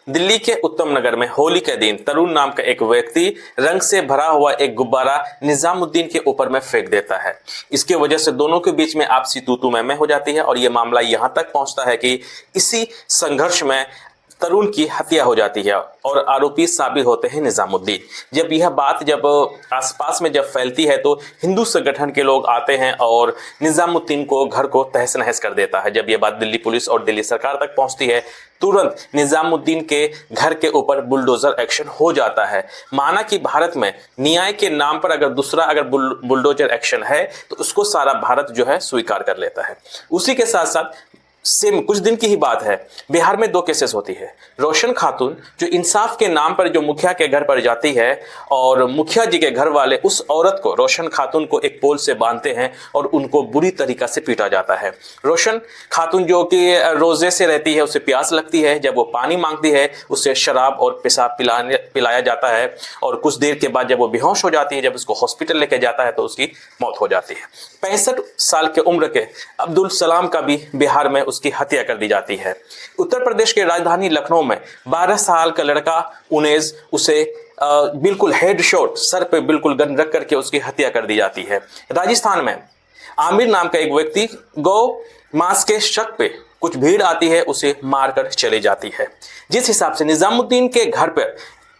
दिल्ली के उत्तम नगर में होली के दिन तरुण नाम का एक व्यक्ति रंग से भरा हुआ एक गुब्बारा निजामुद्दीन के ऊपर में फेंक देता है। इसकी वजह से दोनों के बीच में आपसी तू-तू मैं-मैं हो जाती है और यह मामला यहां तक पहुंचता है कि इसी संघर्ष में तरुण की हत्या हो जाती है और आरोपी साबित होते हैं निजामुद्दीन। जब यह बात आसपास में फैलती है तो हिंदू संगठन के लोग आते हैं और निजामुद्दीन को घर को तहस नहस कर देता है। जब यह बात दिल्ली पुलिस और दिल्ली सरकार तक पहुंचती है, तुरंत निजामुद्दीन के घर के ऊपर बुलडोजर एक्शन हो जाता है। माना कि भारत में न्याय के नाम पर अगर बुलडोजर एक्शन है तो उसको सारा भारत स्वीकार कर लेता है। उसी के साथ साथ सेम कुछ दिन की ही बात है, बिहार में 2 केसेस होती है। रोशन खातून जो इंसाफ के नाम पर जो मुखिया के घर पर जाती है और मुखिया जी के घर वाले उस औरत को, रोशन खातून को एक पोल से बांधते हैं और उनको बुरी तरीका से पीटा जाता है। रोशन खातून जो कि रोजे से रहती है, उसे प्यास लगती है। जब वो पानी मांगती है उसे शराब और पेशाब पिलाया जाता है और कुछ देर के बाद जब वो बेहोश हो जाती है, जब उसको हॉस्पिटल लेके जाता है तो उसकी मौत हो जाती है। 65 साल के उम्र के अब्दुल सलाम का भी बिहार में उसकी हत्या कर दी जाती है। उत्तर प्रदेश के राजधानी लखनऊ में 12 साल का लड़का उनेज, उसे बिल्कुल हेडशॉट सर पे बिल्कुल गन रख करके उसकी हत्या कर दी जाती है। राजस्थान में आमिर नाम का एक व्यक्ति गौ मांस के शक पे कुछ भीड़ आती है, उसे मारकर चली जाती है। जिस हिसाब से निजामुद्दीन के घर पर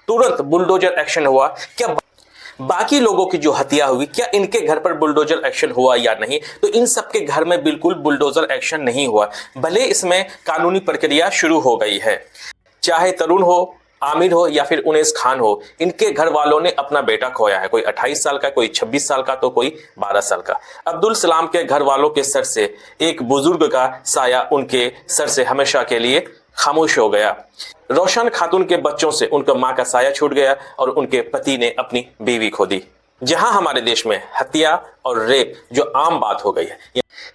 तुरंत बुलडोजर एक्शन हुआ, क्या बाकी लोगों की जो हत्या हुई, क्या इनके घर पर बुलडोजर एक्शन हुआ या नहीं? तो इन सबके घर में बिल्कुल बुलडोजर एक्शन नहीं हुआ। भले इसमें कानूनी प्रक्रिया शुरू हो गई है, चाहे तरुण हो, आमिर हो या फिर उनेस खान हो, इनके घर वालों ने अपना बेटा खोया है। कोई 28 साल का, कोई 26 साल का, तो कोई 12 साल का। अब्दुल सलाम के घर वालों के सर से एक बुजुर्ग का साया उनके सर से हमेशा के लिए खामोश हो गया। रोशन खातून के बच्चों से उनका मां का साया छूट गया और उनके पति ने अपनी बीवी खो दी। जहां हमारे देश में हत्या और रेप जो आम बात हो गई है,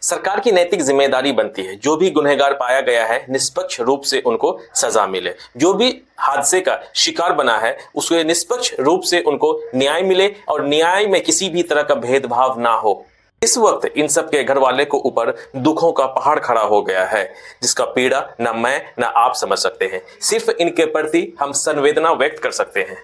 सरकार की नैतिक जिम्मेदारी बनती है जो भी गुनहगार पाया गया है निष्पक्ष रूप से उनको सजा मिले। जो भी हादसे का शिकार बना है उसके निष्पक्ष रूप से उनको न्याय मिले और न्याय में किसी भी तरह का भेदभाव ना हो। इस वक्त इन सब के घर वाले को ऊपर दुखों का पहाड़ खड़ा हो गया है, जिसका पीड़ा न मैं न आप समझ सकते हैं। सिर्फ इनके प्रति हम संवेदना व्यक्त कर सकते हैं।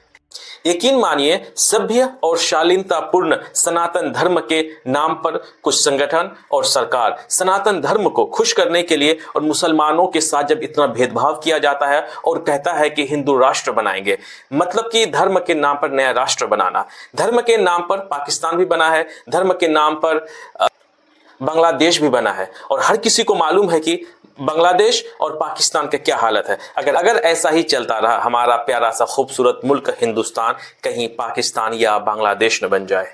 यकीन मानिए, सभ्य और शालीनतापूर्ण सनातन धर्म के नाम पर कुछ संगठन और सरकार सनातन धर्म को खुश करने के लिए और मुसलमानों के साथ जब इतना भेदभाव किया जाता है और कहता है कि हिंदू राष्ट्र बनाएंगे, मतलब कि धर्म के नाम पर नया राष्ट्र बनाना। धर्म के नाम पर पाकिस्तान भी बना है, धर्म के नाम पर बांग्लादेश भी बना है और हर किसी को मालूम है कि बांग्लादेश और पाकिस्तान का क्या हालत है। अगर ऐसा ही चलता रहा, हमारा प्यारा सा खूबसूरत मुल्क हिंदुस्तान कहीं पाकिस्तान या बांग्लादेश न बन जाए।